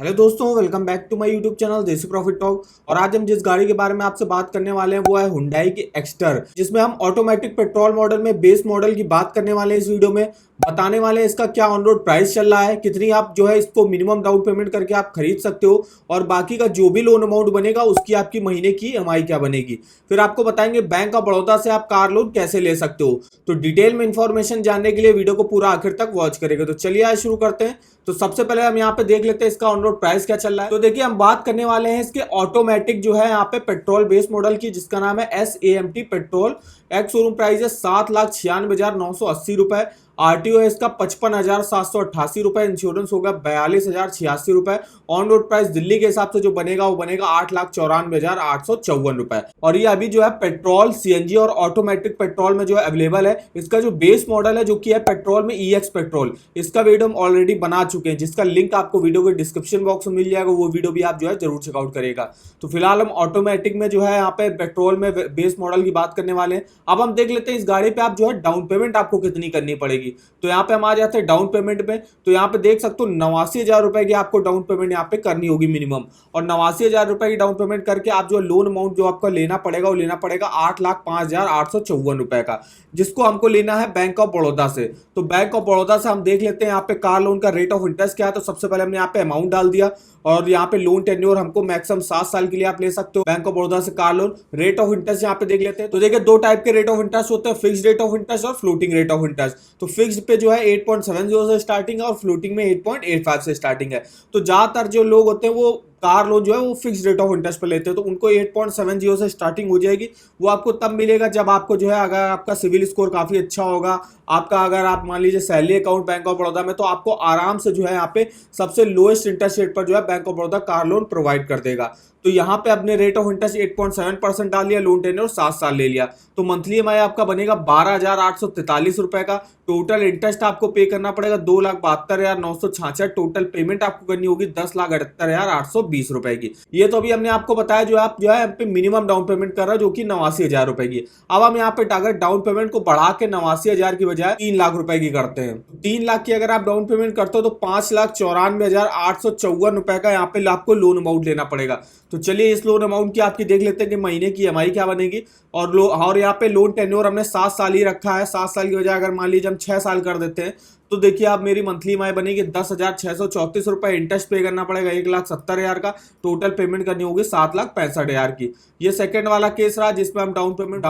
Hello दोस्तों, welcome back to my YouTube channel Desi profit talk. और आज हम जिस गाड़ी के बारे में आपसे बात करने वाले हैं वो है हुंडई की एक्स्टर, जिसमें हम ऑटोमेटिक पेट्रोल मॉडल में बेस मॉडल की बात करने वाले हैं। इस वीडियो में बताने वाले हैं इसका क्या ऑन रोड प्राइस चल रहा है, कितनी आप जो है इसको मिनिमम डाउन पेमेंट करके आप खरीद सकते हो, और बाकी का जो भी लोन अमाउंट बनेगा उसकी आपकी महीने की ईएमआई क्या बनेगी। फिर आपको बताएंगे बैंक ऑफ बड़ौदा से आप कार लोन कैसे ले सकते हो। तो डिटेल में इंफॉर्मेशन जानने के लिए वीडियो को पूरा आखिर तक वॉच करेंगे। तो चलिए आज शुरू करते हैं। तो सबसे पहले हम यहाँ पे देख लेते हैं इसका ऑन रोड प्राइस क्या चल रहा है। तो देखिए, हम बात करने वाले हैं इसके ऑटोमेटिक जो है यहाँ पे पेट्रोल बेस मॉडल की, जिसका नाम है SAMT petrol. Ex showroom price है 7,96,980 रुपए। आरटीओ है इसका 55,788 रुपए। इंश्योरेंस होगा 42,086 रुपए। ऑन रोड प्राइस दिल्ली के हिसाब से जो बनेगा वो बनेगा 8,94,854 रुपए। और ये अभी जो है पेट्रोल, सीएनजी और ऑटोमेटिक पेट्रोल में जो है अवेलेबल है। इसका जो बेस मॉडल है जो कि है पेट्रोल में EX पेट्रोल, इसका वीडियो हम ऑलरेडी बना चुके हैं, जिसका लिंक आपको वीडियो के डिस्क्रिप्शन बॉक्स में मिल जाएगा। वो वीडियो भी आप जो है जरूर चेकआउट करेगा। तो फिलहाल हम ऑटोमेटिक में जो है यहाँ पे पेट्रोल में बेस मॉडल की बात करने वाले हैं। अब हम देख लेते हैं इस गाड़ी पे आप जो है डाउन पेमेंट आपको कितनी करनी पड़ेगी। तो यहाँ पे हम आ जाते हैं डाउन पेमेंट में। तो यहाँ पे देख सकते हो 89,000 रुपए की आपको डाउन पेमेंट यहाँ पे करनी होगी मिनिमम। और 89,000 रुपए की डाउन पेमेंट करके आप जो लोन अमाउंट जो आपको लेना पड़ेगा वो लेना पड़ेगा 8,05,854 रुपए का, जिसको हमको लेना है बैंक ऑफ बड़ौदा से। तो बैंक ऑफ बड़ौदा से हम देख लेते हैं यहाँ पे कार लोन का रेट ऑफ इंटरेस्ट क्या है। तो सबसे पहले हमने यहाँ पे अमाउंट डाल दिया, और यहाँ पे लोन टेन्योर हमको मैक्सिमम 7 साल के लिए आप ले सकते हो बैंक ऑफ बड़ौदा से car loan. Rate of interest यहाँ पे देख लेते हैं। तो देखिए, दो टाइप के रेट ऑफ इंटरेस्ट होते हैं, फिक्स्ड रेट ऑफ इंटरेस्ट और फ्लोटिंग रेट ऑफ इंटरेस्ट। तो फिक्स्ड पे जो है 8.70 से स्टार्टिंग है, और फ्लोटिंग में 8.85 से स्टार्टिंग है। तो ज्यादातर जो लोग होते हैं वो कार लोन जो है वो फिक्स रेट ऑफ इंटरेस्ट पे लेते हैं, तो उनको 8.70 से स्टार्टिंग हो जाएगी। वो आपको तब मिलेगा जब आपको जो है, अगर आपका सिविल स्कोर काफी अच्छा होगा, आपका अगर आप मान लीजिए salary account bank of Baroda में, तो आपको आराम से जो है यहाँ पे सबसे लोएस्ट इंटरेस्ट रेट पर जो है bank of Baroda car loan provide कर देगा। तो यहाँ पे अपने रेट ऑफ इंटरेस्ट 8.7% डाल लिया, लोन टेन्योर 7 साल ले लिया, तो मंथली EMI आपका बनेगा 12,843 रुपए का। टोटल इंटरेस्ट आपको पे करना पड़ेगा 2,72,966। टोटल पेमेंट आपको करनी होगी 10,78,820 रुपए की। ये तो अभी हमने आपको बताया जो आप जो है पे मिनिमम डाउन पेमेंट कर रहा है, जो कि 89,000 रुपए की। अब हम यहाँ पे अगर डाउन पेमेंट को बढ़ा के 89,000 की बजाय 3 लाख रुपए की करते हैं, 3 लाख की अगर आप डाउन पेमेंट करते हो तो 5,94,854 रुपए का यहाँ पे आपको लोन अमाउंट लेना पड़ेगा। तो चलिए इस लोन अमाउंट की आपकी देख लेते हैं कि महीने की EMI क्या बनेगी। और यहाँ पे लोन टेन्योर हमने 7 साल ही रखा है। 7 साल की बजाय अगर मान लीजिए हम 6 साल कर देते हैं, तो देखिए आप मेरी मंथली EMI बनेगी 10,634 रुपए। इंटरेस्ट पे करना पड़ेगा 1,70,000 का। टोटल पेमेंट करनी होगी 7,65,000 की। ये सेकंड वाला केस रहा जिसमें हम डाउन पेमेंट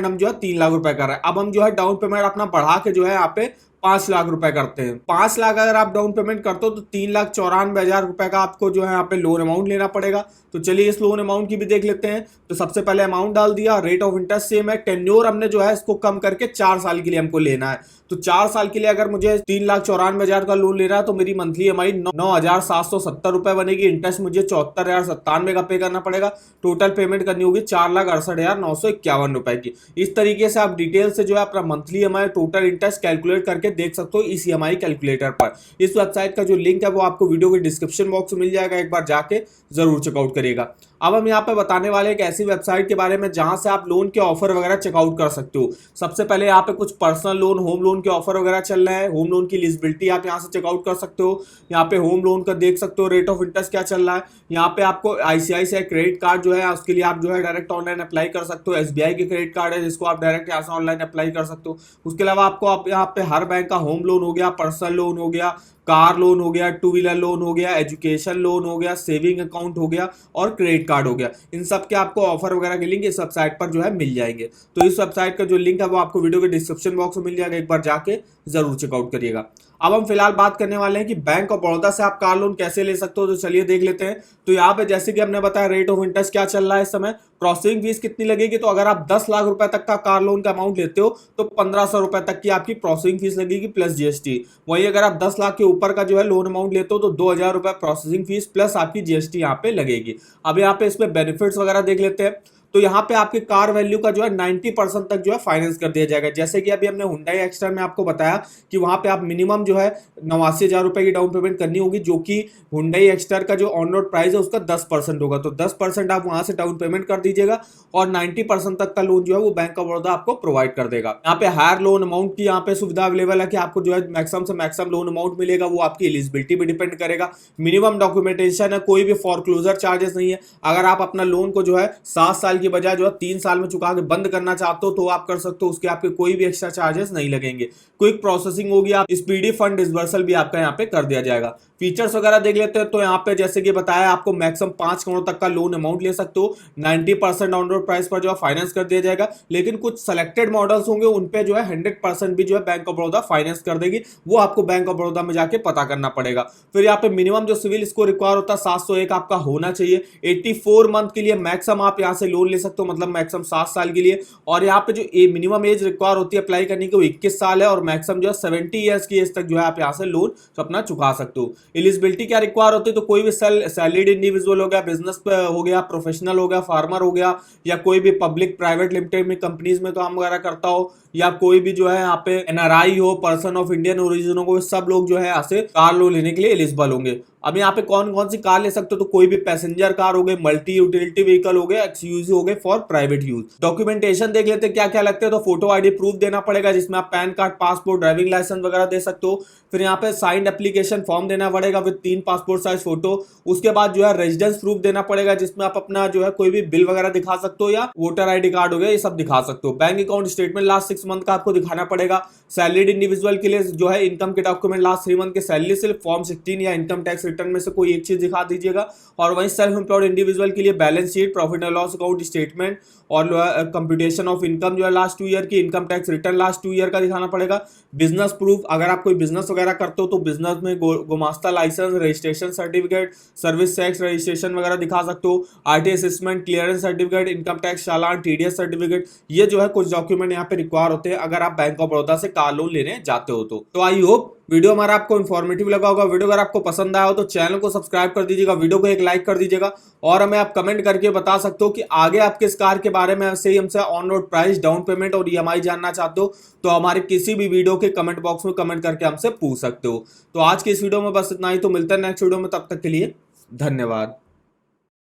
हम जो है 3 लाख रुपए कर रहे हैं। अब हम जो है डाउन पेमेंट अपना बढ़ा के जो है यहाँ पे 5 लाख रुपए करते हैं। 5 लाख अगर आप डाउन पेमेंट करते हो तो 3,94,000 रुपए का आपको जो है यहाँ पे लोन अमाउंट लेना पड़ेगा। तो चलिए इस लोन अमाउंट की भी देख लेते हैं। तो सबसे पहले अमाउंट डाल दिया, रेट ऑफ इंटरेस्ट सेम है, टेन्योर हमने जो है इसको कम करके 4 साल के लिए हमको लेना है। तो 4 साल के लिए अगर मुझे 3,94,000 का लोन लेना है तो मेरी मंथली EMI 9,770 रुपए बनेगी। इंटरेस्ट मुझे 74,097 का पे करना पड़ेगा। टोटल पेमेंट करनी होगी 4,68,951 रुपए की। इस तरीके से आप डिटेल से जो है अपना monthly EMI total interest calculate करके देख सकते हो इस EMI कैलकुलेटर पर। इस वेबसाइट का जो लिंक है वो आपको वीडियो के डिस्क्रिप्शन बॉक्स में मिल जाएगा, एक बार जाके जरूर चेकआउट करिएगा। अब हम यहाँ पे बताने वाले एक ऐसी वेबसाइट के बारे में जहां से आप लोन के ऑफर वगैरह चेकआउट कर सकते हो। सबसे पहले यहाँ पे कुछ पर्सनल लोन, होम लोन के ऑफर वगैरह चल रहे हैं। होम लोन की एलिजिबिलिटी आप यहाँ से चेकआउट कर सकते हो। यहाँ पे होम लोन का देख सकते हो रेट ऑफ इंटरेस्ट क्या चल रहा है। यहाँ पे आपको ICICI क्रेडिट कार्ड जो है उसके लिए आप जो है डायरेक्ट ऑनलाइन अप्लाई कर सकते हो। SBI के क्रेडिट कार्ड है जिसको आप डायरेक्ट यहाँ से ऑनलाइन अप्लाई कर सकते हो। उसके अलावा आपको आप यहाँ पे हर बैंक का होम लोन हो गया, पर्सनल लोन हो गया, कार लोन हो गया, 2 व्हीलर लोन हो गया, एजुकेशन लोन हो गया, सेविंग अकाउंट हो गया और क्रेडिट कार्ड हो गया। इन सब के आपको ऑफर वगैरह के लिंक इस वेबसाइट पर जो है मिल जाएंगे। तो इस वेबसाइट का जो लिंक है वो आपको वीडियो के डिस्क्रिप्शन बॉक्स में मिल जाएगा, एक बार जाके जरूर चेकआउट करिएगा। अब हम फिलहाल बात करने वाले हैं कि बैंक ऑफ बड़ौदा से आप कार लोन कैसे ले सकते हो। तो चलिए देख लेते हैं। तो यहाँ पे जैसे कि हमने बताया रेट ऑफ इंटरेस्ट क्या चल रहा है इस समय, प्रोसेसिंग फीस कितनी लगेगी। तो अगर आप 10 लाख रुपए तक का कार लोन का अमाउंट लेते हो तो 1,500 रुपए तक की आपकी प्रोसेसिंग फीस लगेगी प्लस GST। वहीं अगर आप 10 लाख के ऊपर का जो है लोन अमाउंट लेते हो तो 2,000 रुपए प्रोसेसिंग फीस प्लस आपकी GST यहाँ पे लगेगी। अब यहाँ पे इसमें बेनिफिट्स वगैरह देख लेते हैं। तो यहाँ पे आपके कार वैल्यू का जो है 90% तक जो है फाइनेंस कर दिया जाएगा। जैसे कि अभी हमने हुंडई एक्स्ट्रा में आपको बताया कि वहां पे आप मिनिमम जो है 89,000 रुपए की डाउन पेमेंट करनी होगी, जो कि हुंडई एक्स्ट्रा का जो ऑन रोड प्राइस है उसका 10% होगा। तो 10% आप वहां से डाउन पेमेंट कर दीजिएगा और 90% तक का लोन जो है वो बैंक ऑफ बड़ौदा आपको प्रोवाइड कर देगा। यहाँ पे हायर लोन अमाउंट की यहाँ पे सुविधा अवेलेबल है कि आपको जो है मैक्सिमम से मैक्सिमम लोन अमाउंट मिलेगा, वो आपकी एलिजिबिलिटी पे डिपेंड करेगा। मिनिमम डॉक्यूमेंटेशन है, कोई भी फॉरक्लोजर चार्जेस नहीं है। अगर आप अपना लोन को जो है 7 साल की बजाय जो है 3 साल में चुका के बंद करना चाहते हो तो आप कर सकते हो, उसके आपके कोई भी एक्स्ट्रा चार्जेस नहीं लगेंगे। क्विक प्रोसेसिंग होगी, आप स्पीडी फंड डिसबर्सल भी आपका यहाँ पे कर दिया जाएगा। फीचर्स वगैरह देख लेते हैं तो यहाँ पे जैसे कि बताया आपको मैक्सिमम 5 करोड़ तक का लोन अमाउंट ले सकते हो। 90% ऑन रोड प्राइस पर जो है फाइनेंस कर दिया जाएगा, लेकिन कुछ सेलेक्टेड मॉडल्स होंगे उन पे जो है 100% भी जो है बैंक ऑफ बड़ौदा फाइनेंस कर देगी। वो आपको बैंक ऑफ बड़ौदा में जाके पता करना पड़ेगा। फिर यहाँ पे मिनिमम जो सिविल स्कोर रिक्वायर होता है 701 आपका होना चाहिए। 84 मंथ के लिए मैक्सिमम आप यहाँ से लोन ले सकते हो, मतलब मैक्सिमम 7 साल के लिए। और यहाँ पे जो मिनिमम एज रिक्वायर होती है अप्लाई करने की वो 21 साल है और मैक्सिमम जो है 70 ईयर्स की एज तक जो है आप यहाँ से लोन अपना चुका सकते हो। एलिजिबिलिटी क्या रिक्वायर होती है, तो कोई भी सैलरीड इंडिविजुअल हो गया, बिजनेस हो गया, प्रोफेशनल हो गया, फार्मर हो गया, या कोई भी पब्लिक प्राइवेट लिमिटेड में कंपनीज में काम वगैरह करता हो, या कोई भी जो है यहाँ पे एनआरआई हो, पर्सन ऑफ इंडियन ओरिजिन हो, सब लोग जो है यहाँ से कार लोन लेने के लिए एलिजिबल होंगे। अब यहाँ पे कौन कौन सी कार ले सकते हो, तो कोई भी पैसेंजर कार हो गए, मल्टी यूटिलिटी व्हीकल हो गए, एक्सयूवी हो गए फॉर प्राइवेट यूज। डॉक्यूमेंटेशन देख लेते हैं क्या क्या लगते हैं, तो फोटो आईडी प्रूफ देना पड़ेगा जिसमें आप PAN card, passport, driving licence वगैरह दे सकते हो। फिर यहाँ पे साइंड एप्लीकेशन फॉर्म देना पड़ेगा विद 3 पासपोर्ट साइज फोटो। उसके बाद जो है रेजिडेंस प्रूफ देना पड़ेगा जिसमें आप अपना जो है कोई भी बिल वगैरह दिखा सकते हो या वोटर आईडी कार्ड हो गया, ये सब दिखा सकते हो। Bank account statement last 6 month का आपको दिखाना पड़ेगा। सैलरीड इंडिविजुअल के लिए जो है इनकम के डॉक्यूमेंट लास्ट 3 मंथ के सैलरी स्लिप, फॉर्म 16 या इनकम टैक्स रिटर्न में से कोई एक चीज दिखा दीजिएगा। और वहीं सेल्फ एम्प्लॉयड इंडिविजुअल के लिए balance sheet, profit and loss account statement और कंप्यूटेशन ऑफ इनकम जो है लास्ट 2 ईयर की, income tax return last 2 year का दिखाना पड़ेगा। बिजनेस प्रूफ, अगर आप कोई बिजनेस वगैरह करते हो तो बिजनेस में गुमास्ता licence, registration certificate, service tax registration वगैरह दिखा सकते हो। RTI assessment, clearance certificate, income tax चालान, टीडीएस सर्टिफिकेट, ये जो है कुछ डॉक्यूमेंट यहाँ पे रिक्वायर होते हैं अगर आप बैंक ऑफ बड़ौदा से कार लोन लेने जाते हो। तो आई होप वीडियो हमारा आपको इन्फॉर्मेटिव लगा होगा। वीडियो अगर आपको पसंद आया हो तो चैनल को सब्सक्राइब कर दीजिएगा, वीडियो को एक लाइक कर दीजिएगा और हमें आप कमेंट करके बता सकते हो कि आगे आप किस कार के बारे में ऐसे ही हमसे on road price, down payment और ईएमआई जानना चाहते हो तो हमारे किसी भी वीडियो के कमेंट बॉक्स में कमेंट करके हमसे पूछ सकते हो। तो आज की इस वीडियो में बस इतना ही, तो मिलते हैं नेक्स्ट वीडियो में, तब तक के लिए धन्यवाद।